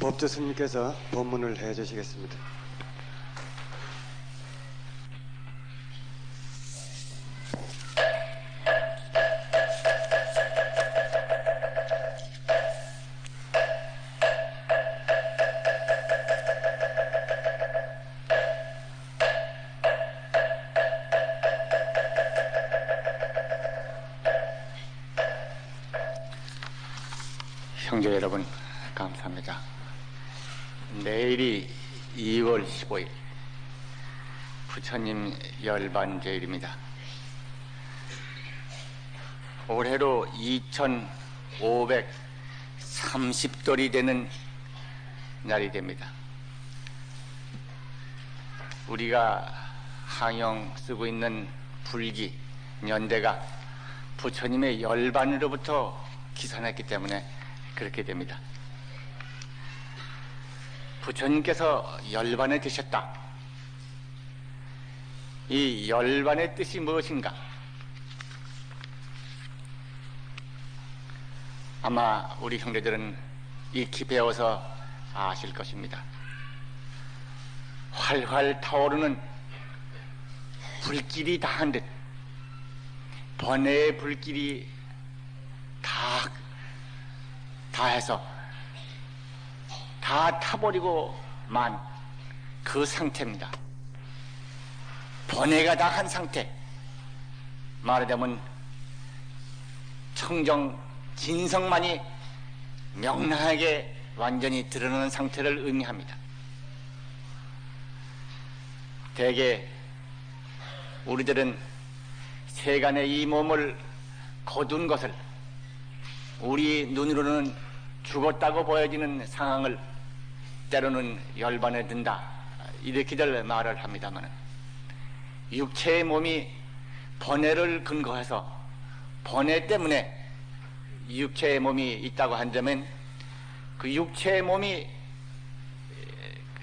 법조 스님께서 법문을 해주시겠습니다. 형제 여러분, 감사합니다. 내일이 2월 15일 부처님 열반제일입니다. 올해로 2530돌이 되는 날이 됩니다. 우리가 항영 쓰고 있는 불기, 년대가 부처님의 열반으로부터 기산했기 때문에 그렇게 됩니다. 부처님께서 열반에 드셨다. 이 열반의 뜻이 무엇인가? 아마 우리 형제들은 익히 배워서 아실 것입니다. 활활 타오르는 불길이 다한 듯 번뇌의 불길이 다 해서 다 타버리고 만 그 상태입니다. 번뇌가 다 한 상태, 말하자면 청정 진성만이 명랑하게 완전히 드러나는 상태를 의미합니다. 대개 우리들은 세간의 이 몸을 거둔 것을 우리 눈으로는 죽었다고 보여지는 상황을 때로는 열반에 든다, 이렇게들 말을 합니다만, 육체의 몸이 번뇌를 근거해서 번뇌 때문에 육체의 몸이 있다고 한다면 그 육체의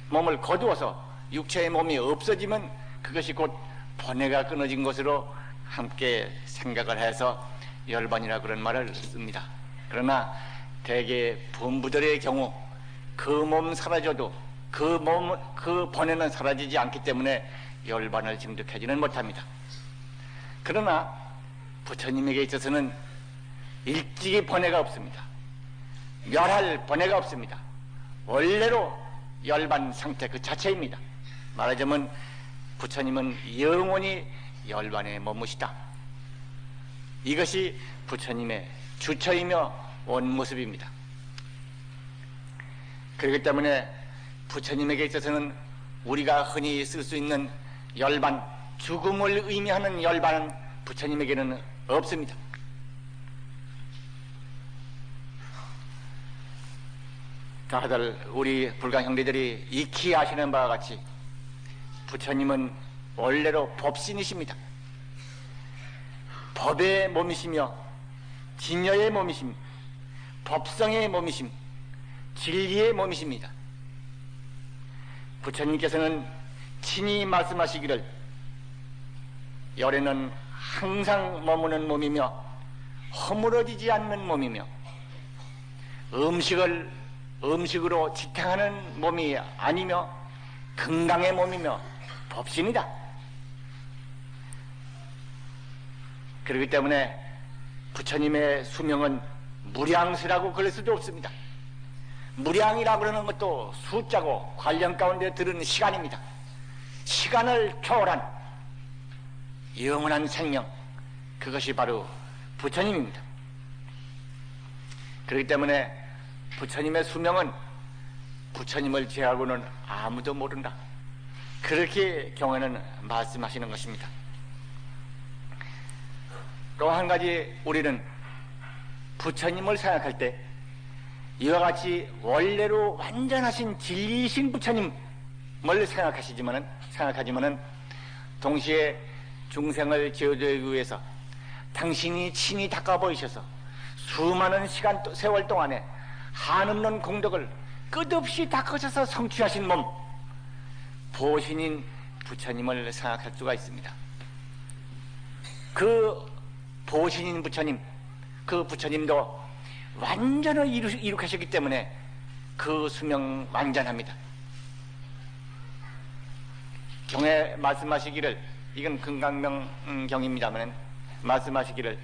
몸을 거두어서 육체의 몸이 없어지면 그것이 곧 번뇌가 끊어진 것으로 함께 생각을 해서 열반이라 그런 말을 씁니다. 그러나 대개 범부들의 경우 그 몸 사라져도 그 번뇌는 사라지지 않기 때문에 열반을 증득하지는 못합니다. 그러나 부처님에게 있어서는 일찍이 번뇌가 없습니다. 멸할 번뇌가 없습니다. 원래로 열반 상태 그 자체입니다. 말하자면 부처님은 영원히 열반에 머무시다. 이것이 부처님의 주처이며 원모습입니다. 그렇기 때문에 부처님에게 있어서는 우리가 흔히 쓸 수 있는 열반, 죽음을 의미하는 열반은 부처님에게는 없습니다. 다들 우리 불강 형제들이 익히 아시는 바와 같이 부처님은 원래로 법신이십니다. 법의 몸이시며 진여의 몸이심, 법성의 몸이심, 진리의 몸이십니다. 부처님께서는 친히 말씀하시기를 열에는 항상 머무는 몸이며 허물어지지 않는 몸이며 음식으로 지탱하는 몸이 아니며 건강의 몸이며 법신이다. 그렇기 때문에 부처님의 수명은 무량세라고 그럴 수도 없습니다. 무량이라고 그러는 것도 숫자고 관련 가운데 들은 시간입니다. 시간을 초월한 영원한 생명, 그것이 바로 부처님입니다. 그렇기 때문에 부처님의 수명은 부처님을 제하고는 아무도 모른다, 그렇게 경에는 말씀하시는 것입니다. 또 한 가지 우리는 부처님을 생각할 때 이와 같이 원래로 완전하신 진리이신 부처님을 생각하지만은 동시에 중생을 제어되기 위해서 당신이 친히 닦아 보이셔서 수많은 세월 동안에 한없는 공덕을 끝없이 닦으셔서 성취하신 몸, 보신인 부처님을 생각할 수가 있습니다. 그 보신인 부처님, 그 부처님도 완전히 이룩하셨기 때문에 그 수명 완전합니다. 경에 말씀하시기를, 이건 금강명경입니다만 말씀하시기를,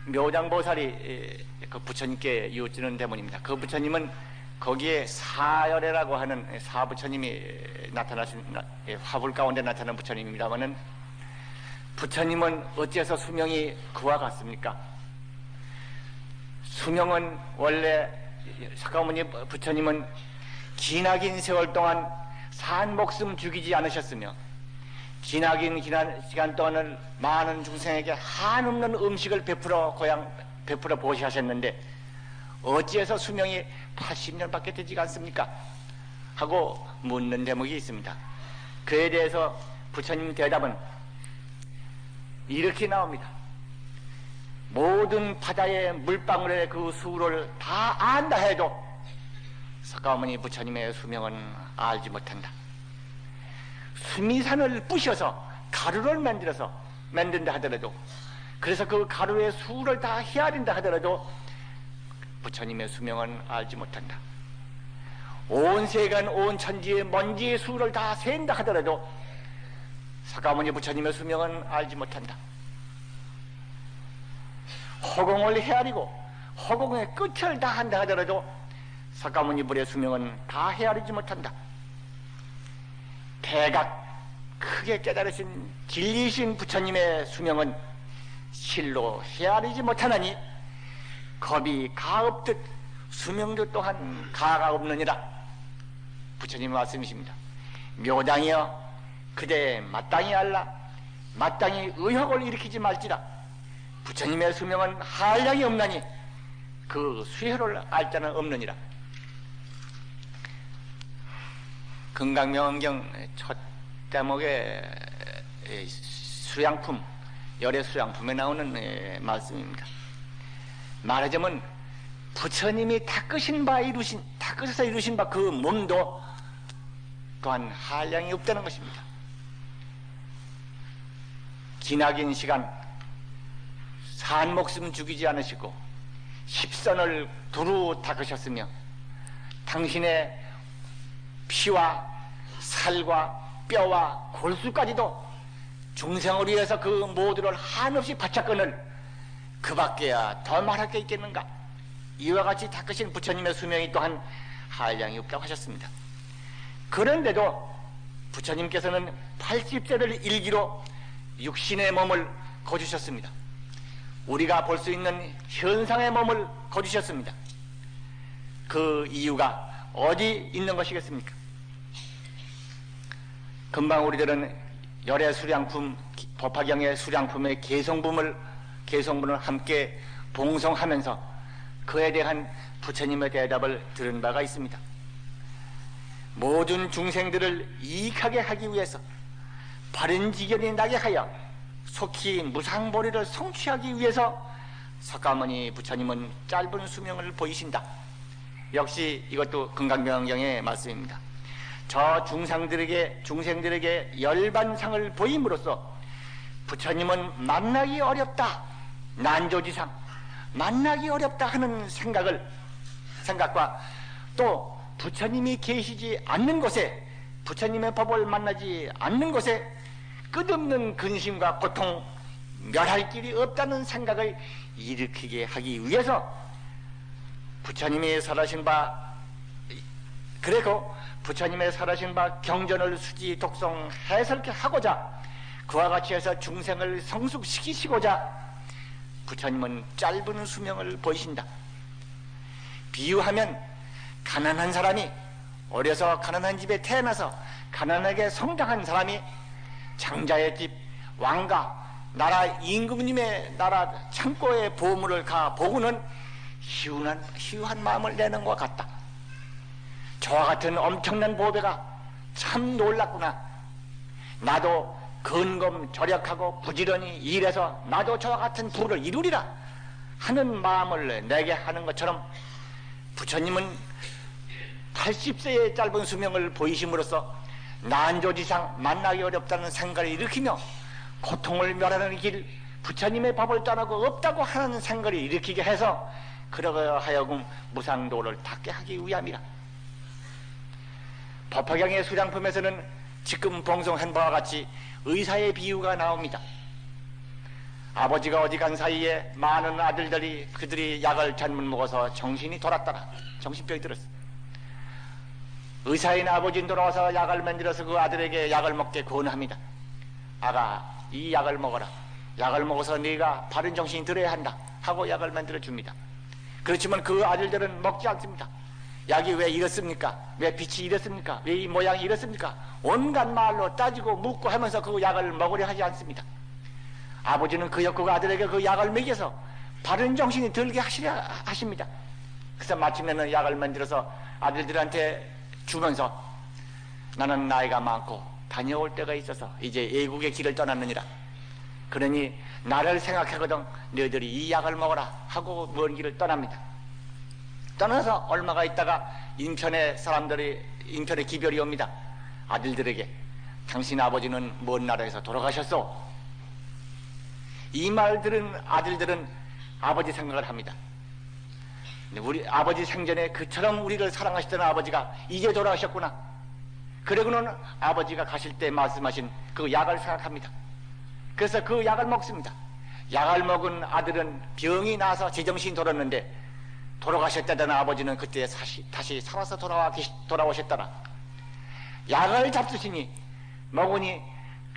묘장보살이 그 부처님께 이웃지는 대문입니다. 그 부처님은 거기에 사열애라고 하는 사부처님이 나타나신, 화불 가운데 나타난 부처님입니다만은, 부처님은 어째서 수명이 그와 같습니까? 수명은 원래 석가모니 부처님은 기나긴 세월 동안 산 목숨 죽이지 않으셨으며, 기나긴 시간 동안을 많은 중생에게 한없는 음식을 베풀어 보시하셨는데 어찌해서 수명이 80년밖에 되지 않습니까? 하고 묻는 대목이 있습니다. 그에 대해서 부처님 대답은 이렇게 나옵니다. 모든 바다의 물방울의 그 수를 다 안다 해도 석가모니 부처님의 수명은 알지 못한다. 수미산을 부셔서 가루를 만든다 하더라도, 그래서 그 가루의 수를 다 헤아린다 하더라도 부처님의 수명은 알지 못한다. 온 세간 온 천지의 먼지의 수를 다 센다 하더라도 석가모니 부처님의 수명은 알지 못한다. 허공을 헤아리고 허공의 끝을 다 한다 하더라도 석가모니 불의 수명은 다 헤아리지 못한다. 대각 크게 깨달으신 진리신 부처님의 수명은 실로 헤아리지 못하나니 겁이 가없듯 수명도 또한 가가 없느니라. 부처님 말씀이십니다. 묘당이여 그대 마땅히 알라. 마땅히 의혹을 일으키지 말지라. 부처님의 수명은 한량이 없나니 그 수효를 알 자는 없느니라. 금강명경 첫 대목의 수양품, 열애 수양품에 나오는 말씀입니다. 말하자면 부처님이 닦으셔서 이루신 바 그 몸도 또한 한량이 없다는 것입니다. 기나긴 시간 산 목숨 죽이지 않으시고 십선을 두루 닦으셨으며 당신의 피와 살과 뼈와 골수까지도 중생을 위해서 그 모두를 한없이 바쳤거늘 그 밖에야 더 말할 게 있겠는가. 이와 같이 닦으신 부처님의 수명이 또한 한량이 없다고 하셨습니다. 그런데도 부처님께서는 80세를 일기로 육신의 몸을 거주셨습니다. 우리가 볼 수 있는 현상의 몸을 거주셨습니다. 그 이유가 어디 있는 것이겠습니까? 금방 우리들은 열애 수량품, 법화경의 수량품의 개성분을 함께 봉송하면서 그에 대한 부처님의 대답을 들은 바가 있습니다. 모든 중생들을 이익하게 하기 위해서 바른 지경이 나게 하여 속히 무상보리를 성취하기 위해서 석가모니 부처님은 짧은 수명을 보이신다. 역시 이것도 금강명경의 말씀입니다. 저 중생들에게 열반상을 보임으로써 부처님은 만나기 어렵다, 난조지상 만나기 어렵다 하는 생각과 또 부처님이 계시지 않는 곳에, 부처님의 법을 만나지 않는 곳에 끝없는 근심과 고통, 멸할 길이 없다는 생각을 일으키게 하기 위해서 부처님이 설하신 바, 그리고 부처님의 설하신 바 경전을 수지 독송 해설케 하고자, 그와 같이 해서 중생을 성숙시키시고자 부처님은 짧은 수명을 보이신다. 비유하면 가난한 사람이, 어려서 가난한 집에 태어나서 가난하게 성장한 사람이 장자의 집, 왕가, 나라 임금님의 나라 창고에 보물을 가 보고는 희우한 마음을 내는 것 같다. 저와 같은 엄청난 보배가 참 놀랐구나. 나도 근검절약하고 부지런히 일해서 나도 저와 같은 부를 이루리라 하는 마음을 내게 하는 것처럼 부처님은 80세의 짧은 수명을 보이심으로써 난조지상 만나기 어렵다는 생각을 일으키며 고통을 멸하는 길, 부처님의 법을 떠나고 없다고 하는 생각을 일으키게 해서 그러고 하여금 무상도를 닦게 하기 위함이라. 법화경의 수량품에서는 지금 봉송한 바와 같이 의사의 비유가 나옵니다. 아버지가 어디 간 사이에 많은 아들들이 그들이 약을 잘못 먹어서 정신이 돌았더라. 정신병이 들었어. 의사인 아버지는 돌아와서 약을 만들어서 그 아들에게 약을 먹게 권합니다. 아가, 이 약을 먹어라. 약을 먹어서 네가 바른 정신이 들어야 한다 하고 약을 만들어 줍니다. 그렇지만 그 아들들은 먹지 않습니다. 약이 왜 이렇습니까? 왜 빛이 이렇습니까? 왜 이 모양이 이렇습니까? 온갖 말로 따지고 묻고 하면서 그 약을 먹으려 하지 않습니다. 아버지는 그 아들에게 그 약을 먹여서 바른 정신이 들게 하시려 하십니다. 그래서 마침내는 약을 만들어서 아들들한테 주면서 나는 나이가 많고 다녀올 때가 있어서 이제 애국의 길을 떠났느니라. 그러니 나를 생각하거든 너희들이 이 약을 먹어라 하고 먼 길을 떠납니다. 떠나서 얼마가 있다가 인편의 기별이 옵니다. 아들들에게 당신 아버지는 먼 나라에서 돌아가셨소. 이 말 들은 아들들은 아버지 생각을 합니다. 우리 아버지 생전에 그처럼 우리를 사랑하시던 아버지가 이제 돌아가셨구나. 그러고는 아버지가 가실 때 말씀하신 그 약을 생각합니다. 그래서 그 약을 먹습니다. 약을 먹은 아들은 병이 나서 제정신이 돌았는데 돌아가셨다던 아버지는 그때 다시 살아서 돌아오셨더라. 약을 잡수시니 먹으니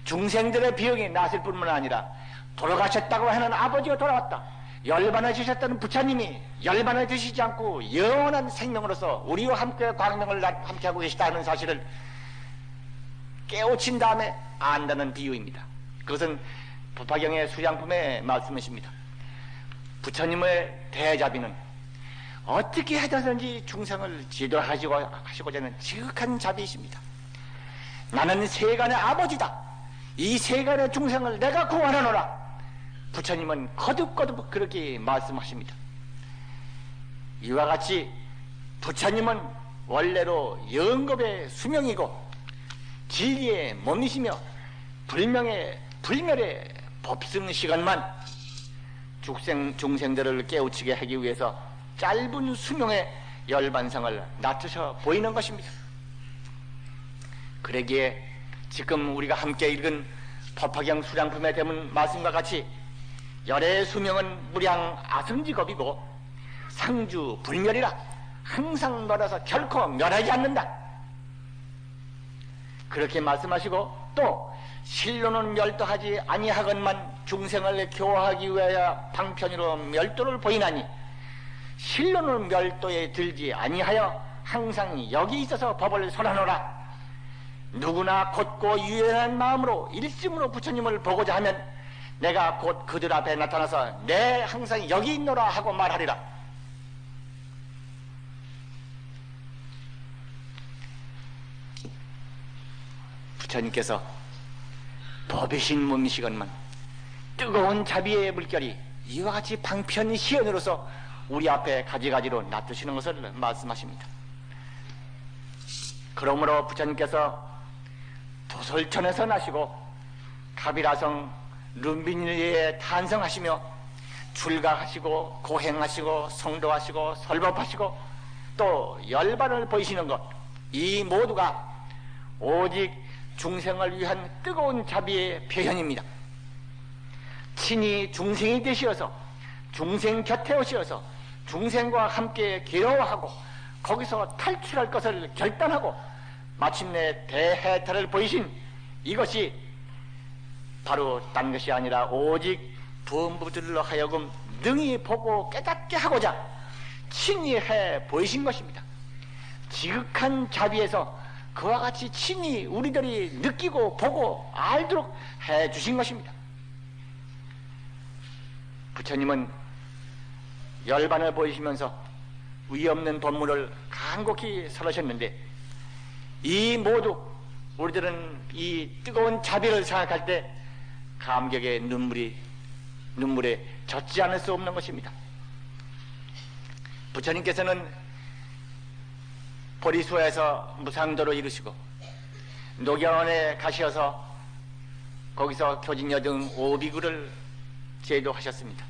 중생들의 병이 났을 뿐만 아니라 돌아가셨다고 하는 아버지가 돌아왔다. 열반해주셨다는 부처님이 열반해주시지 않고 영원한 생명으로서 우리와 함께 광명을 함께하고 계시다는 사실을 깨우친 다음에 안다는 비유입니다. 그것은 법화경의 수량품의 말씀이십니다. 부처님의 대자비는 어떻게 해서든지 중생을 지도하시고자 하는 지극한 자비이십니다. 나는 세간의 아버지다. 이 세간의 중생을 내가 구원하노라. 부처님은 거듭거듭 그렇게 말씀하십니다. 이와 같이 부처님은 원래로 영겁의 수명이고 진리의 몸이시며 불멸의 법승시간만 중생들을 깨우치게 하기 위해서 짧은 수명의 열반상을 낮추셔 보이는 것입니다. 그러기에 지금 우리가 함께 읽은 법화경 수량품에 대문 말씀과 같이 열의 수명은 무량 아승직업이고 상주 불멸이라 항상 멸해서 결코 멸하지 않는다. 그렇게 말씀하시고 또 실로는 멸도하지 아니하건만 중생을 교화하기 위하여 방편으로 멸도를 보이나니 실로는 멸도에 들지 아니하여 항상 여기 있어서 법을 설하노라. 누구나 곧고 유연한 마음으로 일심으로 부처님을 보고자 하면 내가 곧 그들 앞에 나타나서 내 항상 여기 있노라 하고 말하리라. 부처님께서 법이신 몸이시건만 뜨거운 자비의 물결이 이와 같이 방편 시연으로서 우리 앞에 가지가지로 놔두시는 것을 말씀하십니다. 그러므로 부처님께서 도솔천에서 나시고 가비라성 룸비니에 탄생하시며 출가하시고 고행하시고 성도하시고 설법하시고 또 열반을 보이시는 것, 이 모두가 오직 중생을 위한 뜨거운 자비의 표현입니다. 친히 중생이 되시어서 중생 곁에 오시어서 중생과 함께 괴로워하고 거기서 탈출할 것을 결단하고 마침내 대해탈을 보이신 이것이 바로 딴 것이 아니라 오직 부음부들로 하여금 능히 보고 깨닫게 하고자 친히 해 보이신 것입니다. 지극한 자비에서 그와 같이 친히 우리들이 느끼고 보고 알도록 해 주신 것입니다. 부처님은 열반을 보이시면서 위없는 법문을 간곡히 설하셨는데 이 모두 우리들은 이 뜨거운 자비를 생각할 때 감격의 눈물에 젖지 않을 수 없는 것입니다. 부처님께서는 보리수에서 무상도를 이루시고 녹양원에 가셔서 거기서 교진여등 오비구를 제도하셨습니다.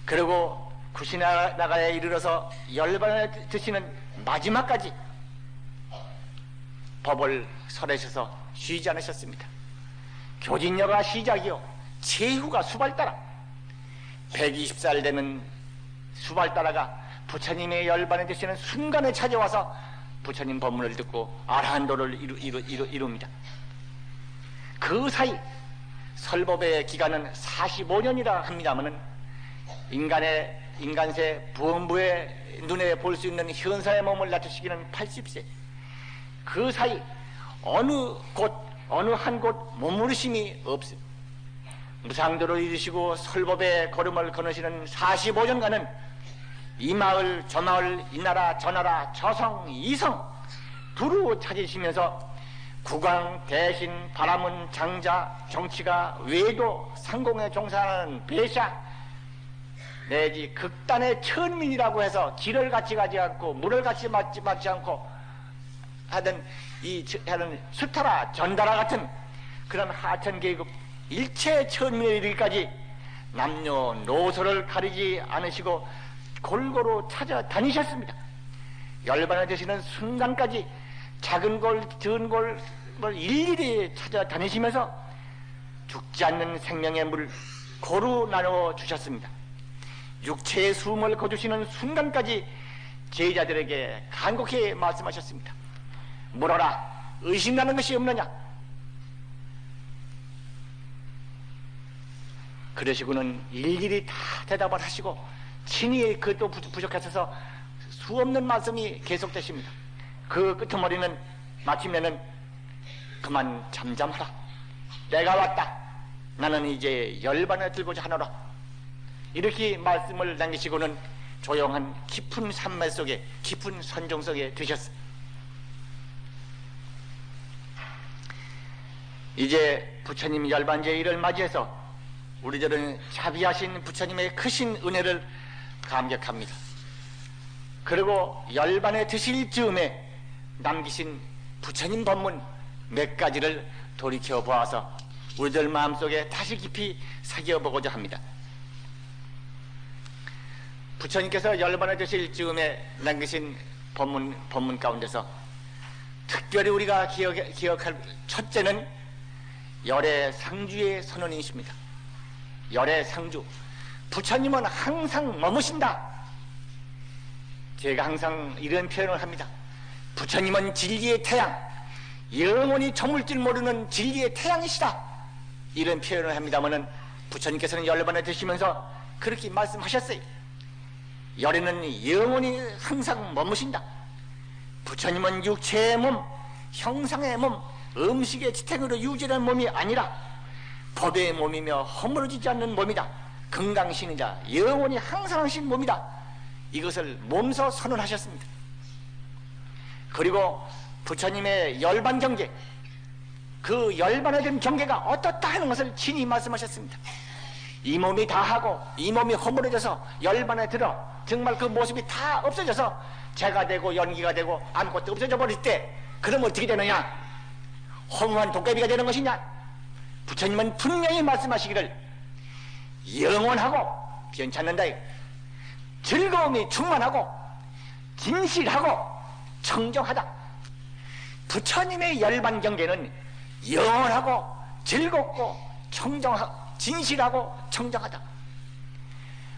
그리고 구시나가에 이르러서 열반을 드시는 마지막까지 법을 설하셔서 쉬지 않으셨습니다. 교진여가 시작이요 제후가 수발따라 120살 되는 수발따라가 부처님의 열반에 드시는 순간에 찾아와서 부처님 법문을 듣고 아라한도를 이룹니다. 그 사이 설법의 기간은 45년이라 합니다마는 인간세 부원부의 눈에 볼 수 있는 현사의 몸을 낮추시기는 80세. 그 사이 어느 한 곳 머무르심이 없음. 무상도를 이루시고 설법의 걸음을 거느시는 45년간은 이 마을 저 마을 이 나라 저 나라 저성 이성 두루 찾으시면서 국왕 대신 바라문 장자 정치가 외도 상공에 종사하는 배샤 내지 극단의 천민이라고 해서 길을 같이 가지 않고 물을 같이 맞지 않고 하던 하는 수타라 전다라 같은 그런 하천 계급 일체 천민에 이르기까지 남녀노소를 가리지 않으시고 골고루 찾아다니셨습니다. 열반에 되시는 순간까지 작은 골, 전 골을 일일이 찾아다니시면서 죽지 않는 생명의 물을 고루 나누어 주셨습니다. 육체의 숨을 거두시는 순간까지 제자들에게 간곡히 말씀하셨습니다. 물어라, 의심나는 것이 없느냐? 그러시고는 일일이 다 대답을 하시고 친히 그것도 부족하셔서 수없는 말씀이 계속되십니다. 그 끄트머리는 마침내는 그만 잠잠하라. 내가 왔다. 나는 이제 열반을 들고자 하노라. 이렇게 말씀을 남기시고는 조용한 깊은 산말 속에 깊은 선종 속에 드셨어. 이제 부처님 열반제일을 맞이해서 우리들은 자비하신 부처님의 크신 은혜를 감격합니다. 그리고 열반에 드실 즈음에 남기신 부처님 법문 몇 가지를 돌이켜 보아서 우리들 마음속에 다시 깊이 새겨보고자 합니다. 부처님께서 열반에 드실 즈음에 남기신 법문 가운데서 특별히 우리가 기억할 첫째는 열애 상주의 선언이십니다. 열애 상주, 부처님은 항상 머무신다. 제가 항상 이런 표현을 합니다. 부처님은 진리의 태양, 영원히 저물 줄 모르는 진리의 태양이시다. 이런 표현을 합니다마는 부처님께서는 열반에 드시면서 그렇게 말씀하셨어요. 열애는 영원히 항상 머무신다. 부처님은 육체의 몸, 형상의 몸, 음식의 지탱으로 유지하는 몸이 아니라 법의 몸이며 허물어지지 않는 몸이다. 건강신이다. 영원히 항상 하신 몸이다. 이것을 몸소 선언하셨습니다. 그리고 부처님의 열반 경계, 그 열반에 된 경계가 어떻다 하는 것을 친히 말씀하셨습니다. 이 몸이 다 하고 이 몸이 허물어져서 열반에 들어 정말 그 모습이 다 없어져서 재가 되고 연기가 되고 아무것도 없어져 버릴 때 그러면 어떻게 되느냐? 허무한 도깨비가 되는 것이냐? 부처님은 분명히 말씀하시기를 영원하고 변찮는다. 즐거움이 충만하고 진실하고 청정하다. 부처님의 열반 경계는 영원하고 즐겁고 진실하고 청정하다.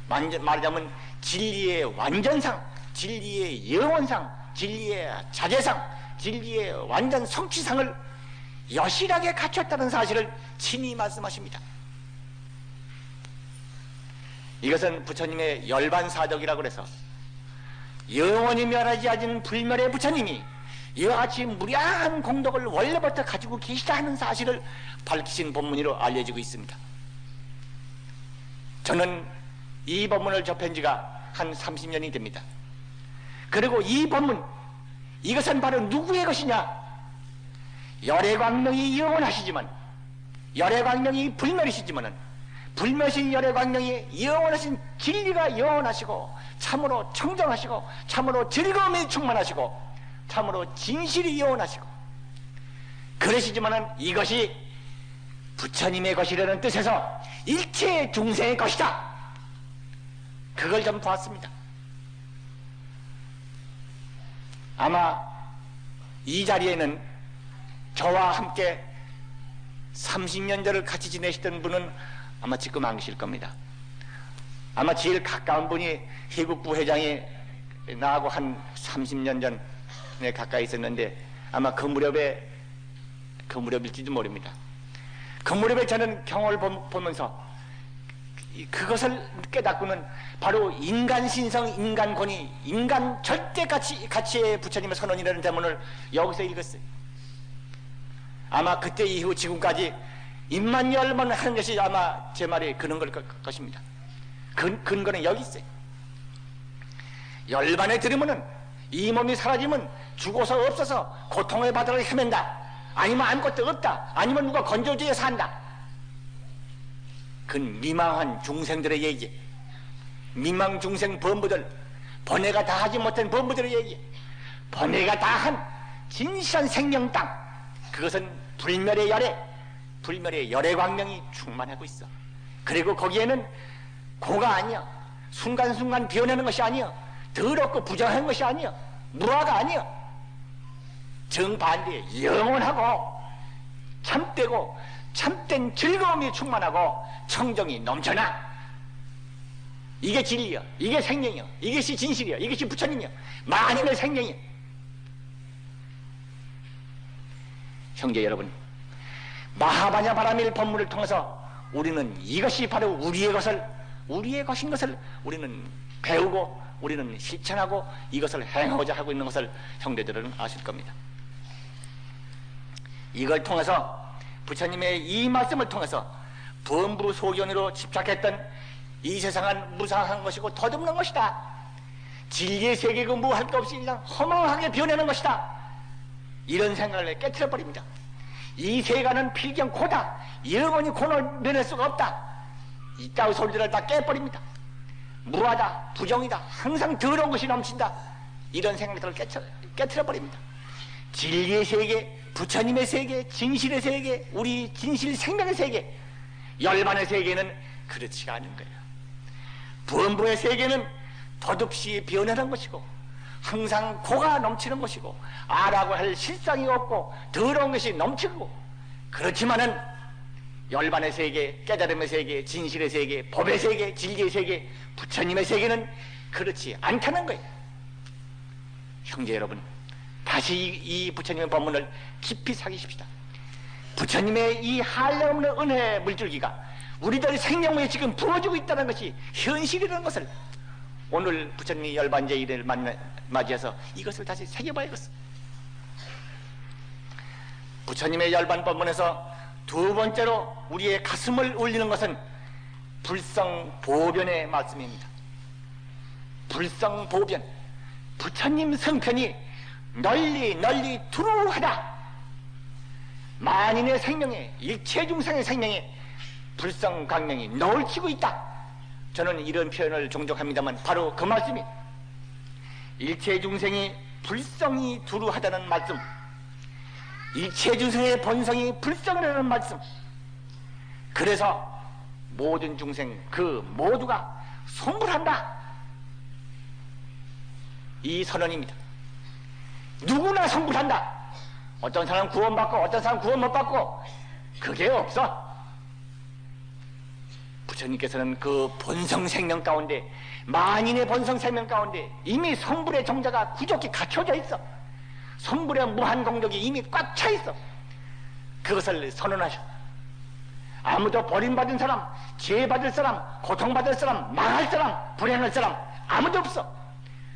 말하자면 진리의 완전상, 진리의 영원상, 진리의 자제상, 진리의 완전 성취상을 여실하게 갖췄다는 사실을 친히 말씀하십니다. 이것은 부처님의 열반사덕이라고 해서 영원히 멸하지 않은 불멸의 부처님이 이와 같이 무량한 공덕을 원래부터 가지고 계시다 하는 사실을 밝히신 법문으로 알려지고 있습니다. 저는 이 법문을 접한 지가 한 30년이 됩니다. 그리고 이 법문, 이것은 바로 누구의 것이냐? 열애광명이 영원하시지만, 열애광명이 불멸이시지만은 불멸신 열애광명이 영원하신 진리가 영원하시고 참으로 청정하시고 참으로 즐거움이 충만하시고 참으로 진실이 영원하시고 그러시지만은 이것이 부처님의 것이라는 뜻에서 일체 중생의 것이다. 그걸 좀 보았습니다. 아마 이 자리에는 저와 함께 30년 전을 같이 지내시던 분은 아마 지금 안 계실 겁니다. 아마 제일 가까운 분이 해국부 회장이 나하고 한 30년 전에 가까이 있었는데 아마 그 무렵일지도 모릅니다. 그 무렵에 저는 경험을 보면서 그것을 깨닫고는 바로 인간 신성, 인간 권위, 인간 절대 가치의 부처님의 선언이라는 대문을 여기서 읽었어요. 아마 그때 이후 지금까지 입만 열면 하는 것이 아마 제 말이 그런 걸 것입니다. 근거는 여기 있어요. 열반에 들으면은 이 몸이 사라지면 죽어서 없어서 고통을 받으러 헤맨다. 아니면 아무것도 없다. 아니면 누가 건조지에 산다. 그건 미망한 중생들의 얘기. 미망 중생 범부들, 번뇌가 다 하지 못한 범부들의 얘기. 번뇌가 다 한 진실한 생명 땅. 그것은 불멸의 열애, 불멸의 열애 광명이 충만하고 있어. 그리고 거기에는 고가 아니야. 순간순간 변하는 것이 아니야. 더럽고 부정한 것이 아니야. 무화가 아니야. 정반대에 영원하고 참되고 참된 즐거움이 충만하고 청정이 넘쳐나. 이게 진리야. 이게 생명이야. 이것이 진실이야. 이것이 부처님이야. 만인의 생명이야. 형제 여러분, 마하바냐 바라밀 법문을 통해서 우리는 이것이 바로 우리의 것인 것을 우리는 배우고 우리는 실천하고 이것을 행하고자 하고 있는 것을 형제들은 아실 겁니다. 이걸 통해서 부처님의 이 말씀을 통해서 범부 소견으로 집착했던 이 세상은 무상한 것이고 덧없는 것이다. 진리의 세계고 무할 것 없이 그냥 허망하게 변하는 것이다. 이런 생각을 깨트려 버립니다. 이 세간은 필경 고다. 영원히 고를 면할 수가 없다. 이따위 소리들을 다 깨버립니다. 무하다, 부정이다, 항상 더러운 것이 넘친다. 이런 생각들을 깨트려 버립니다. 진리의 세계, 부처님의 세계, 진실의 세계, 우리 진실 생명의 세계, 열반의 세계는 그렇지가 않은 거예요. 범부의 세계는 덧없이 변하는 것이고 항상 고가 넘치는 것이고 아라고 할 실상이 없고 더러운 것이 넘치고, 그렇지만은 열반의 세계, 깨달음의 세계, 진실의 세계, 법의 세계, 진리의 세계, 부처님의 세계는 그렇지 않다는 거예요. 형제 여러분, 다시 이 부처님의 법문을 깊이 사귀십시다. 부처님의 이 한량없는 은혜의 물줄기가 우리들 생명에 지금 부어지고 있다는 것이 현실이라는 것을 오늘 부처님이 열반제일을 맞이해서 이것을 다시 새겨봐야겠어. 부처님의 열반 법문에서 두 번째로 우리의 가슴을 울리는 것은 불성보변의 말씀입니다. 불성보변, 부처님 성편이 널리 두루하다. 만인의 생명에, 일체 중생의 생명에 불성광명이 너울치고 있다. 저는 이런 표현을 종종 합니다만 바로 그 말씀이 일체 중생이 불성이 두루하다는 말씀, 일체 중생의 본성이 불성이라는 말씀. 그래서 모든 중생 그 모두가 성불한다. 이 선언입니다. 누구나 성불한다. 어떤 사람 구원받고 어떤 사람 구원 못 받고 그게 없어. 부처님께서는 그 본성 생명 가운데, 만인의 본성 생명 가운데 이미 성불의 정자가 구족히 갖춰져 있어. 성불의 무한 공덕이 이미 꽉 차 있어. 그것을 선언하셔. 아무도 버림받은 사람, 죄받을 사람, 고통받을 사람, 망할 사람, 불행할 사람 아무도 없어.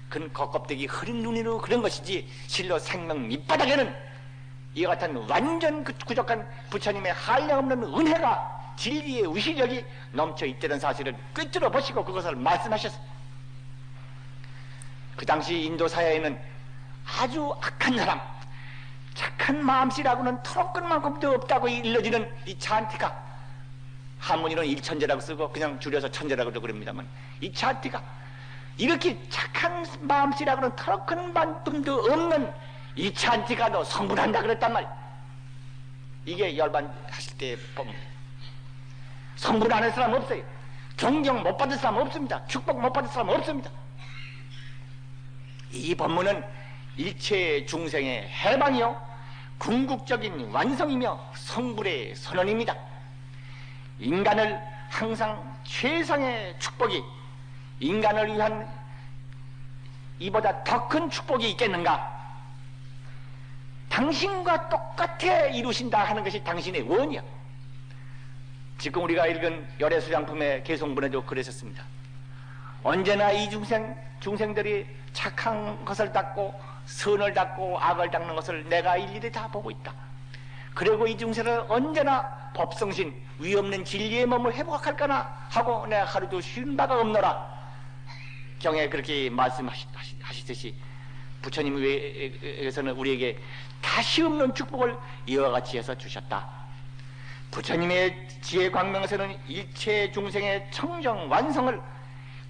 그건 겉껍데기 흐린 눈으로 그런 것이지 실로 생명 밑바닥에는 이와 같은 완전 구족한 부처님의 한량없는 은혜가, 진리의 의시력이 넘쳐 있다는 사실을 꿰뚫어 보시고 그것을 말씀하셨어요. 그 당시 인도 사회에는 아주 악한 사람, 착한 마음씨라고는 털어 끝만큼도 없다고 일러지는 이 찬티가, 한문이는 일천재라고 쓰고 그냥 줄여서 천재라고도 그럽니다만, 이 찬티가 이렇게 착한 마음씨라고는 털어 끝만큼도 없는 이 찬티가도 성불한다 그랬단 말이야. 이게 열반하실 때 보면 성불 안 할 사람 없어요. 존경 못 받을 사람 없습니다. 축복 못 받을 사람 없습니다. 이 법문은 일체 중생의 해방이요 궁극적인 완성이며 성불의 선언입니다. 인간을 항상 최상의 축복이, 인간을 위한 이보다 더 큰 축복이 있겠는가? 당신과 똑같아 이루신다 하는 것이 당신의 원이야. 지금 우리가 읽은 열애수장품의 개송문에도 그랬었습니다. 언제나 이 중생들이 착한 것을 닦고 선을 닦고 악을 닦는 것을 내가 일일이 다 보고 있다. 그리고 이 중생을 언제나 법성신 위없는 진리의 몸을 회복할까나 하고 내가 하루도 쉬는 바가 없노라. 경에 그렇게 말씀하시듯이 부처님께서는 우리에게 다시 없는 축복을 이와 같이 해서 주셨다. 부처님의 지혜 광명에서는 일체 중생의 청정 완성을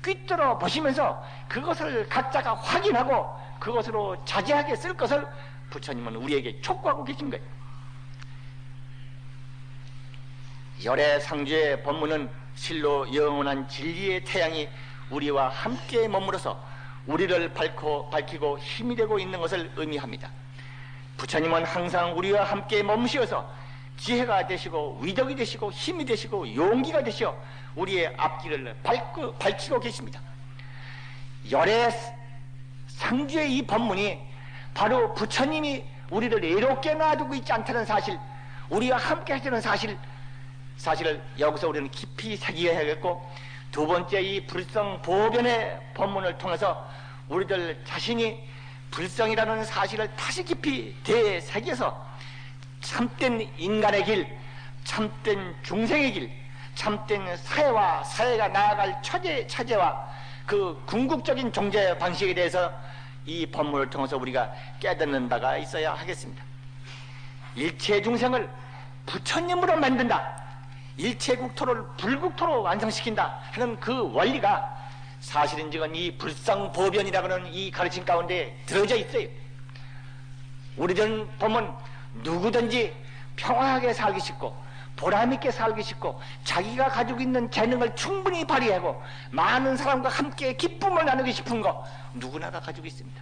꿰뚫어 보시면서 그것을 각자가 확인하고 그것으로 자제하게 쓸 것을 부처님은 우리에게 촉구하고 계신 거예요. 열애상주의 법문은 실로 영원한 진리의 태양이 우리와 함께 머물어서 우리를 밝히고 힘이 되고 있는 것을 의미합니다. 부처님은 항상 우리와 함께 머무시어서 지혜가 되시고 위덕이 되시고 힘이 되시고 용기가 되시어 우리의 앞길을 밝히고 계십니다. 열애상주의 이 법문이 바로 부처님이 우리를 애롭게 놔두고 있지 않다는 사실, 우리와 함께 하시는 사실을 여기서 우리는 깊이 새겨야겠고, 두 번째 이 불성보변의 법문을 통해서 우리들 자신이 불성이라는 사실을 다시 깊이 되새겨서 참된 인간의 길, 참된 중생의 길, 참된 사회와 사회가 나아갈 처제와 그 궁극적인 존재 방식에 대해서 이 법문을 통해서 우리가 깨닫는 바가 있어야 하겠습니다. 일체 중생을 부처님으로 만든다, 일체 국토를 불국토로 완성시킨다 하는 그 원리가 사실은지금 이 불성보변이라고 하는 이 가르침 가운데 들어져 있어요. 우리들은 보면 누구든지 평화하게 살기 싶고 보람있게 살기 싶고 자기가 가지고 있는 재능을 충분히 발휘하고 많은 사람과 함께 기쁨을 나누고 싶은 거 누구나가 가지고 있습니다.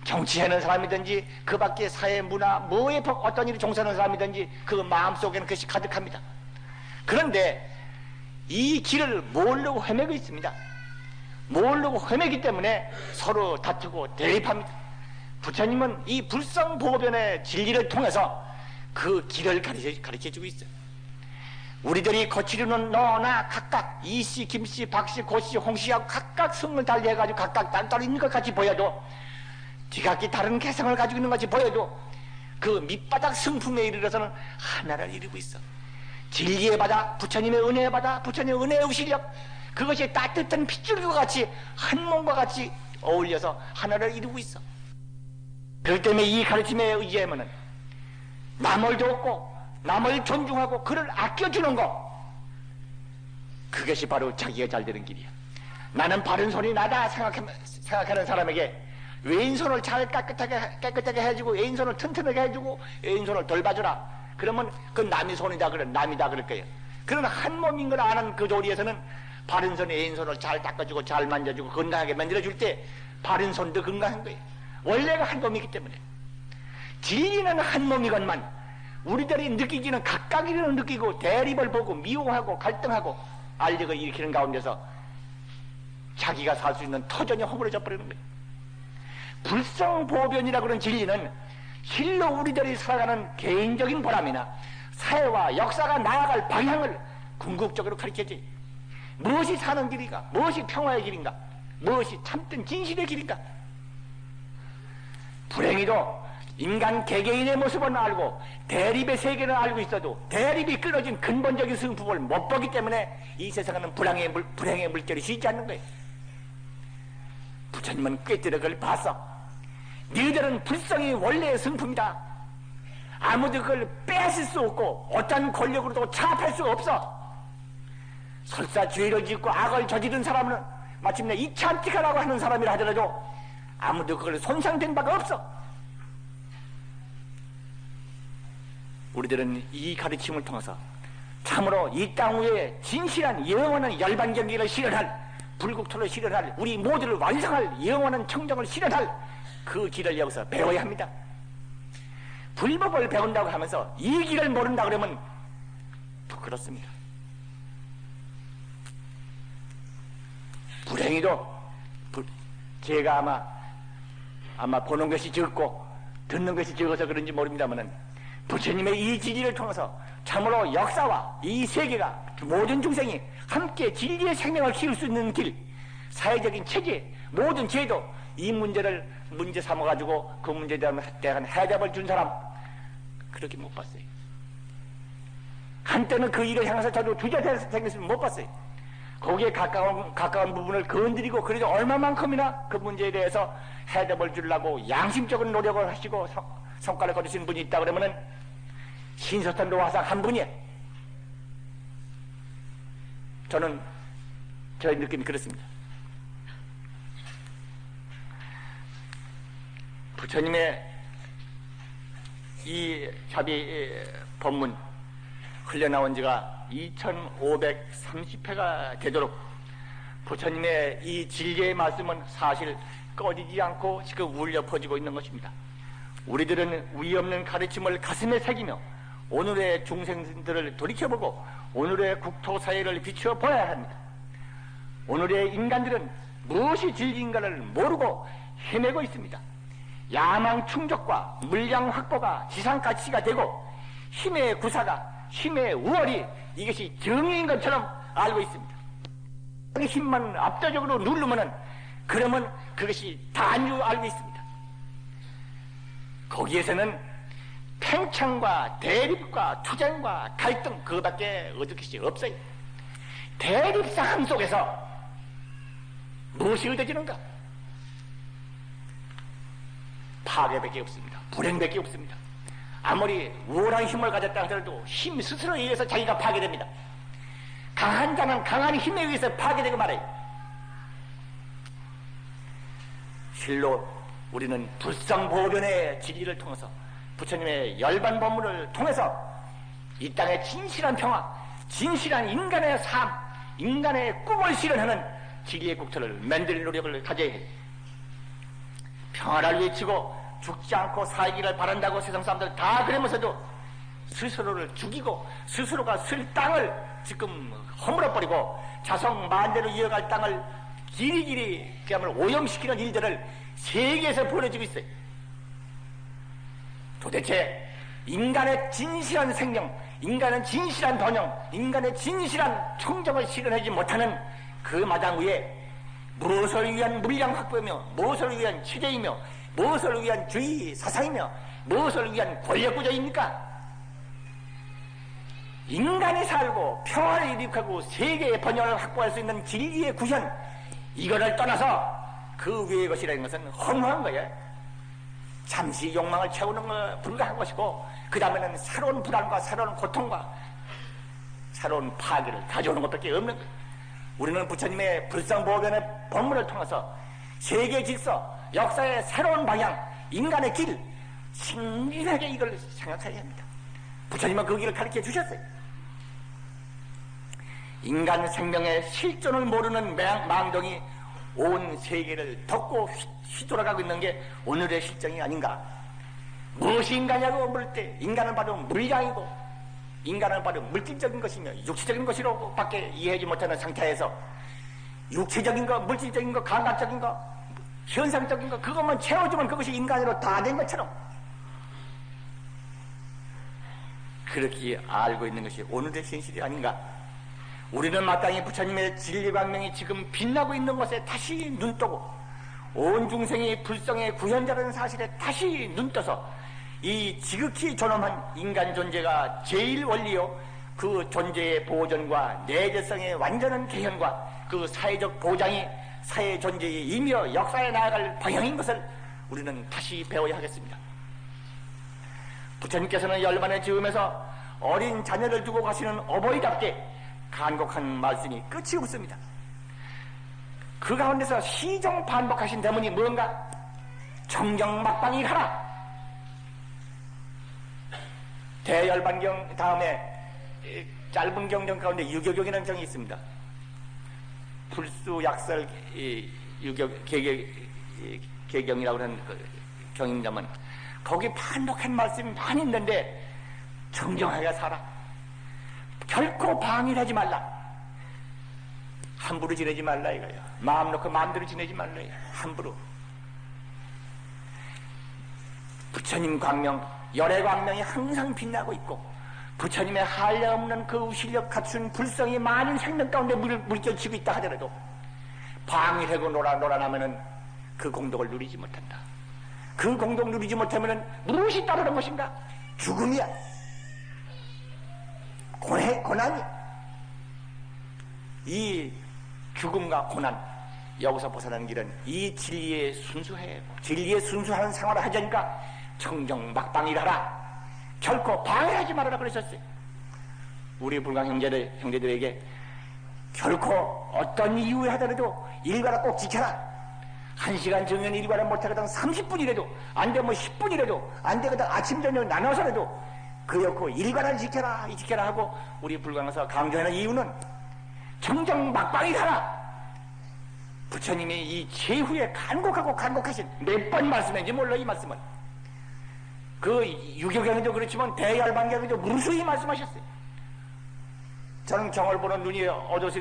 정치하는 사람이든지 그 밖에 사회 문화 뭐에 어떤 일을 종사하는 사람이든지 그 마음속에는 그것이 가득합니다. 그런데 이 길을 모르고 헤매고 있습니다. 모르고 헤매기 때문에 서로 다투고 대립합니다. 부처님은 이 불성보변의 진리를 통해서 그 길을 가르쳐주고 있어요. 우리들이 거치려는 너나 각각 이씨, 김씨, 박씨, 고씨, 홍씨하고 각각 성을 달리해가지고 각각 따로 있는 것 같이 보여도, 지각기 다른 개성을 가지고 있는 것 같이 보여도 그 밑바닥 성품에 이르러서는 하나를 이루고 있어. 진리의 바다, 부처님의 은혜의 바다, 부처님의 은혜의 우실력, 그것이 따뜻한 핏줄과 같이 한 몸과 같이 어울려서 하나를 이루고 있어. 그렇기 때문에 이 가르침에 의지하면은 남을 돕고 남을 존중하고 그를 아껴주는 거, 그것이 바로 자기가 잘 되는 길이야. 나는 바른 손이 나다 생각하는 사람에게 왼손을 잘 깨끗하게 해주고 왼손을 튼튼하게 해주고 왼손을 덜 봐주라. 그러면 그 남이 손이다 남이다 그럴 거예요. 그러나 한 몸인 걸 아는 그 도리에서는 바른 손에 왼손을 잘 닦아주고 잘 만져주고 건강하게 만들어줄 때 바른 손도 건강한 거예요. 원래가 한 몸이기 때문에. 진리는 한 몸이건만 우리들이 느끼기는 각각이는 느끼고 대립을 보고 미워하고 갈등하고 알력을 일으키는 가운데서 자기가 살 수 있는 터전이 허물어져 버리는 거예요. 불성보변이라고 하는 진리는 실로 우리들이 살아가는 개인적인 보람이나 사회와 역사가 나아갈 방향을 궁극적으로 가르쳐줘요. 무엇이 사는 길인가? 무엇이 평화의 길인가? 무엇이 참된 진실의 길인가? 불행히도 인간 개개인의 모습은 알고 대립의 세계는 알고 있어도 대립이 끊어진 근본적인 승부를 못 보기 때문에 이 세상에는 불행의 물결이 쉬지 않는 거예요. 부처님은 꿰뚫어 그걸 봤어. 너희들은 불성이 원래의 성품이다. 아무도 그걸 빼앗을 수 없고 어떤 권력으로도 차압할 수 없어. 설사 죄를 짓고 악을 저지른 사람은 마침내 이참티카라고 하는 사람이라 하더라도 아무도 그걸 손상된 바가 없어. 우리들은 이 가르침을 통해서 참으로 이 땅 위에 진실한 영원한 열반경기를 실현할, 불국토를 실현할, 우리 모두를 완성할 영원한 청정을 실현할 그 길을 여기서 배워야 합니다. 불법을 배운다고 하면서 이 길을 모른다 그러면 부끄럽습니다. 불행히도 제가 아마 보는 것이 적고 듣는 것이 적어서 그런지 모릅니다만은 부처님의 이 진리를 통해서 참으로 역사와 이 세계가 모든 중생이 함께 진리의 생명을 키울 수 있는 길, 사회적인 체계, 모든 제도, 이 문제를 문제 삼아가지고 그 문제에 대한 해답을 준 사람 그렇게 못 봤어요. 한때는 그 일을 향해서 저도 주저돼서 생겼으면 못 봤어요. 거기에 가까운 부분을 건드리고 그래도 얼마만큼이나 그 문제에 대해서 해답을 주려고 양심적인 노력을 하시고 성과를 거두신 분이 있다 그러면은 신서탄 노화상 한 분이에요. 저는 저의 느낌이 그렇습니다. 부처님의 이 자비 법문 흘려나온 지가 2530회가 되도록 부처님의 이 진리의 말씀은 사실 꺼지지 않고 지금 울려 퍼지고 있는 것입니다. 우리들은 위 없는 가르침을 가슴에 새기며 오늘의 중생들을 돌이켜보고 오늘의 국토사회를 비추어 보아야 합니다. 오늘의 인간들은 무엇이 진리인가를 모르고 헤매고 있습니다. 야망 충족과 물량 확보가 지상가치가 되고 힘의 구사가, 힘의 우월이 이것이 정의인 것처럼 알고 있습니다. 그 힘만 압도적으로 누르면은 그러면 그것이 다인 줄 알고 있습니다. 거기에서는 팽창과 대립과 투쟁과 갈등 그거밖에 얻을 것이 없어요. 대립상황 속에서 무엇이 얻어지는가? 파괴밖에 없습니다. 불행밖에 없습니다. 아무리 우월한 힘을 가졌다 하더라도 힘 스스로에 의해서 자기가 파괴됩니다. 강한 자는 강한 힘에 의해서 파괴되고 말아요. 실로 우리는 불성보변의 진리를 통해서 부처님의 열반 법문을 통해서 이 땅의 진실한 평화, 진실한 인간의 삶, 인간의 꿈을 실현하는 진리의 국토를 만들 노력을 가져야 해요. 평화를 외치고 죽지 않고 살기를 바란다고 세상 사람들 다 그러면서도 스스로를 죽이고 스스로가 쓸 땅을 지금 허물어버리고 자성 만대로 이어갈 땅을 길이길이 그야말로 오염시키는 일들을 세계에서 벌어지고 있어요. 도대체 인간의 진실한 생명, 인간의 진실한 번영, 인간의 진실한 청정을 실현하지 못하는 그 마당 위에 무엇을 위한 물량 확보이며 무엇을 위한 체제이며 무엇을 위한 주의 사상이며 무엇을 위한 권력구조입니까? 인간이 살고 평화를 이룩하고 세계의 번영을 확보할 수 있는 진리의 구현, 이거를 떠나서 그 위의 것이라는 것은 허무한 거예요. 잠시 욕망을 채우는 거 불가한 것이고 그 다음에는 새로운 불안과 새로운 고통과 새로운 파괴를 가져오는 것밖에 없는 거예요. 우리는 부처님의 불성보변의 법문을 통해서 세계 질서, 역사의 새로운 방향, 인간의 길, 신중하게 이걸 생각해야 합니다. 부처님은 그 길을 가르쳐 주셨어요. 인간 생명의 실존을 모르는 망동이 온 세계를 덮고 휘돌아가고 있는 게 오늘의 실정이 아닌가. 무엇이 인간이냐고 물을 때 인간은 바로 물량이고 인간은 바로 물질적인 것이며 육체적인 것이라고 밖에 이해하지 못하는 상태에서 육체적인 거, 물질적인 거, 감각적인 거, 현상적인 거 그것만 채워주면 그것이 인간으로 다 된 것처럼 그렇게 알고 있는 것이 오늘의 현실이 아닌가. 우리는 마땅히 부처님의 진리광명이 지금 빛나고 있는 것에 다시 눈떠고 온 중생이 불성의 구현자라는 사실에 다시 눈떠서 이 지극히 존엄한 인간 존재가 제일 원리요 그 존재의 보존과 내재성의 완전한 개현과 그 사회적 보장이 사회 존재의 의미와 역사에 나아갈 방향인 것을 우리는 다시 배워야 하겠습니다. 부처님께서는 열반의 즈음에서 어린 자녀를 두고 가시는 어버이답게 간곡한 말씀이 끝이 없습니다. 그 가운데서 시정 반복하신 대문이 뭔가? 정경 막방일하라. 대열반경 다음에 짧은 경전 가운데 유교경이라는 경이 있습니다. 불수약설 개경이라고 하는 경입니다만 거기 반복한 말씀이 많이 있는데 정정하게 살아. 결코 방해하지 말라. 함부로 지내지 말라 이거예요. 마음 놓고 마음대로 지내지 말라 이거예요. 함부로. 부처님 광명, 열애 광명이 항상 빛나고 있고 부처님의 한량없는 그 실력 갖춘 불성이 많은 생명 가운데 물결치고 있다 하더라도 방해하고 놀아나면은 그 공덕을 누리지 못한다. 그 공덕을 누리지 못하면은 무엇이 따르는 것인가? 죽음이야. 고난이야. 이 죽음과 고난, 여기서 벗어나는 길은 이 진리에 순수해. 진리에 순수하는 생활을 하자니까 청정막방이라라. 결코 방해하지 말아라 그러셨어요. 우리 불광 형제들에게 결코 어떤 이유에 하더라도 일과를 꼭 지켜라. 1시간 정년 일과를 못하거든 30분이라도 안 되면 10분이라도 안 되거든 아침 저녁 나눠서라도 그렇고 일과를 지켜라 하고 우리 불광에서 강조하는 이유는 청정막방이라라. 부처님이 이 최후에 간곡하신 몇 번 말씀했는지 몰라. 이 말씀은 그 유교경에도 그렇지만 대열반경에도 무수히 말씀하셨어요. 저는 경을 보는 눈이 어두워서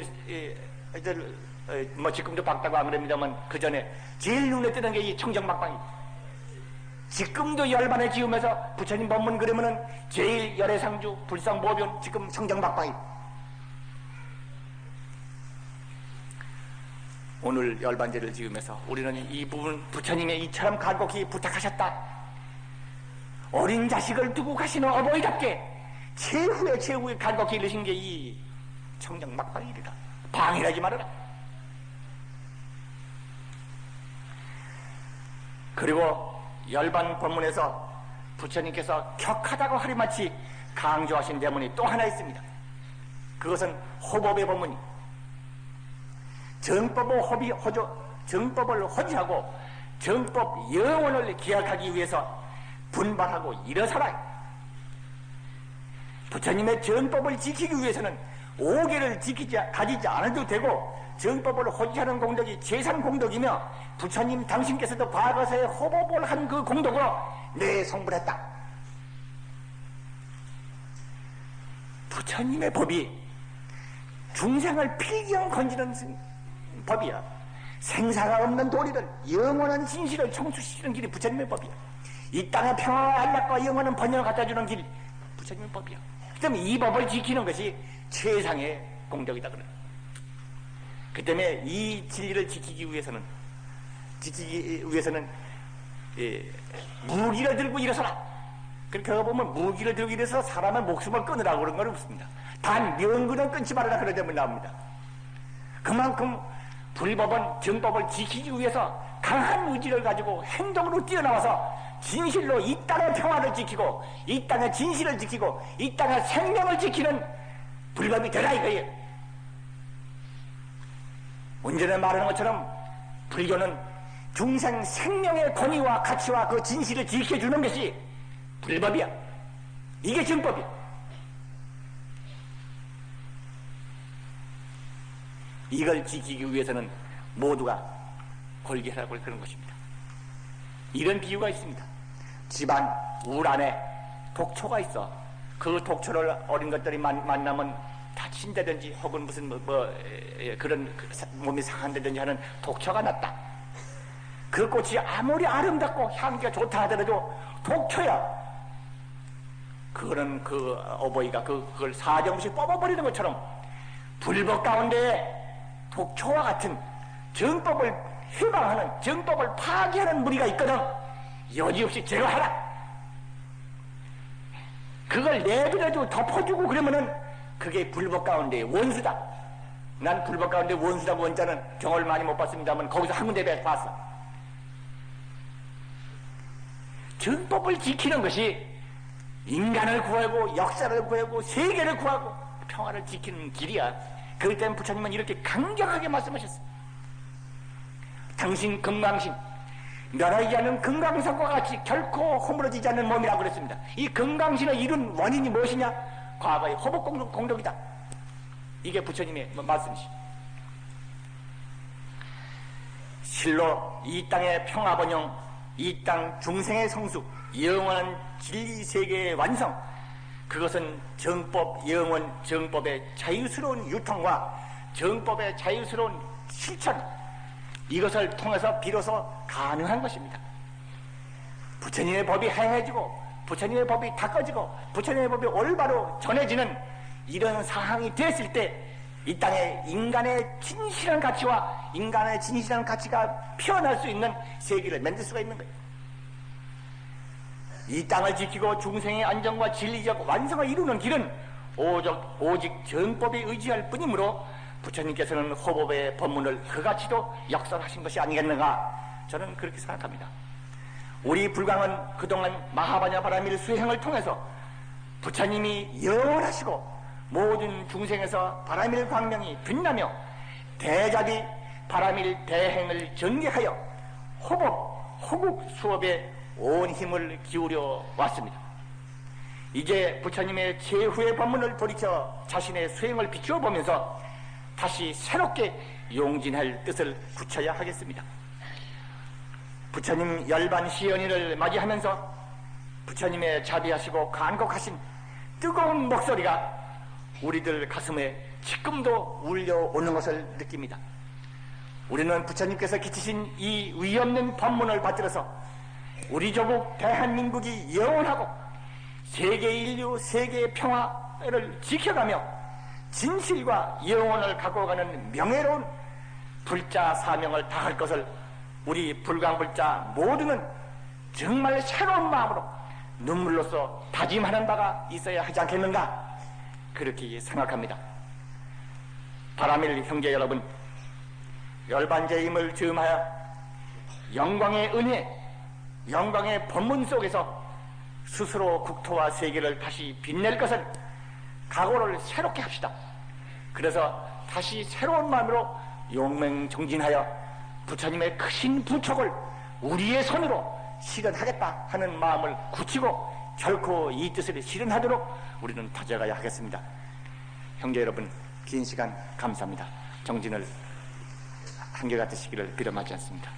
뭐 지금도 밝다고 안 그럽니다만 그 전에 제일 눈에 뜨는 게 이 청정막방이. 지금도 열반에 지으면서 부처님 법문 그러면은 제일 열애상주 불상보변 지금 청정막방이. 오늘 열반제를 지으면서 우리는 이 부분 부처님의 이처럼 간곡히 부탁하셨다. 어린 자식을 두고 가시는 어버이답게 최후에 간곡히 이르신 게 이 청정막방이리라. 방해하지 말아라. 그리고 열반 법문에서 부처님께서 격하다고 하리마치 강조하신 대문이 또 하나 있습니다. 그것은 호법의 법문이 정법을 허지하고 정법 영원을 기약하기 위해서 분발하고 일어서라. 부처님의 정법을 지키기 위해서는 5개를 가지지 않아도 되고 정법을 허지하는 공덕이 재산 공덕이며 부처님 당신께서도 과거에 호법을 한 그 공덕으로 내 성불했다. 부처님의 법이 중생을 필경 건지는 법이야. 생사가 없는 도리를 영원한 진실을 청수시키는 길이 부처님의 법이야. 이 땅의 평화와 안락과 영원한 번영을 갖다주는 길 부처님의 법이야. 그다음에 이 법을 지키는 것이 최상의 공덕이다 그래. 그 때문에 이 진리를 지키기 위해서는 무기를 들고 일어서라. 그렇게 보면 무기를 들고 일어서 사람의 목숨을 끊으라고 그런 건 없습니다. 단 명근은 끊지 말아라 그런 데만 나옵니다. 그만큼 불법은 정법을 지키기 위해서 강한 의지를 가지고 행동으로 뛰어나와서 진실로 이 땅의 평화를 지키고 이 땅의 진실을 지키고 이 땅의 생명을 지키는 불법이 되라 이거예요. 언제나 말하는 것처럼 불교는 중생 생명의 권위와 가치와 그 진실을 지켜주는 것이 불법이야. 이게 정법이야. 이걸 지키기 위해서는 모두가 골개하라고 그런 것입니다. 이런 비유가 있습니다. 집안 울 안에 독초가 있어. 그 독초를 어린 것들이 만나면 다친다든지 혹은 무슨 그런 몸이 상한다든지 하는 독초가 났다. 그 꽃이 아무리 아름답고 향기가 좋다 하더라도 독초야. 그거는 그 어버이가 그걸 사정없이 뽑아버리는 것처럼 불법 가운데 독초와 같은 정법을 해방하는 정법을 파괴하는 무리가 있거든. 여지없이 제거하라. 그걸 내버려두고 덮어주고 그러면은 그게 불법 가운데 원수다. 난 불법 가운데 원수라고 원자는 경험을 많이 못 봤습니다만 거기서 한 군데 봤어. 정법을 지키는 것이 인간을 구하고 역사를 구하고 세계를 구하고 평화를 지키는 길이야. 그렇기 때문에 부처님은 이렇게 강경하게 말씀하셨어요. 당신 건강신 멸하지 않는 건강성과 같이 결코 허물어지지 않는 몸이라고 그랬습니다. 이 건강신을 이룬 원인이 무엇이냐? 과거의 호복 공덕이다. 이게 부처님의 말씀이시. 실로 이 땅의 평화번영, 이 땅 중생의 성수, 영원한 진리 세계의 완성, 그것은 정법, 영원 정법의 자유스러운 유통과 정법의 자유스러운 실천, 이것을 통해서 비로소 가능한 것입니다. 부처님의 법이 행해지고 부처님의 법이 닦아지고 부처님의 법이 올바로 전해지는 이런 상황이 됐을 때 이 땅에 인간의 진실한 가치와 인간의 진실한 가치가 피어날 수 있는 세계를 만들 수가 있는 거예요. 이 땅을 지키고 중생의 안정과 진리적 완성을 이루는 길은 오직 정법에 의지할 뿐이므로 부처님께서는 호법의 법문을 그같이도 역설하신 것이 아니겠는가, 저는 그렇게 생각합니다. 우리 불광은 그동안 마하바냐 바라밀 수행을 통해서 부처님이 열하시고 모든 중생에서 바라밀 광명이 빛나며 대자비 바라밀 대행을 전개하여 호법, 호국 수업에 온 힘을 기울여 왔습니다. 이제 부처님의 제후의 법문을 돌이켜 자신의 수행을 비추어 보면서 다시 새롭게 용진할 뜻을 굳혀야 하겠습니다. 부처님 열반 시연일을 맞이하면서 부처님의 자비하시고 간곡하신 뜨거운 목소리가 우리들 가슴에 지금도 울려오는 것을 느낍니다. 우리는 부처님께서 기치신 이 위없는 법문을 받들어서 우리 조국 대한민국이 영원하고 세계 인류, 세계의 평화를 지켜가며 진실과 영혼을 갖고 가는 명예로운 불자 사명을 다할 것을 우리 불광불자 모두는 정말 새로운 마음으로 눈물로써 다짐하는 바가 있어야 하지 않겠는가, 그렇게 생각합니다. 바라밀 형제 여러분, 열반제임을 즈음하여 영광의 은혜, 영광의 법문 속에서 스스로 국토와 세계를 다시 빛낼 것을 각오를 새롭게 합시다. 그래서 다시 새로운 마음으로 용맹정진하여 부처님의 크신 부촉을 우리의 손으로 실현하겠다 하는 마음을 굳히고 결코 이 뜻을 실현하도록 우리는 다져가야 하겠습니다. 형제 여러분, 긴 시간 감사합니다. 정진을 한결같으시기를 빌어마지 않습니다.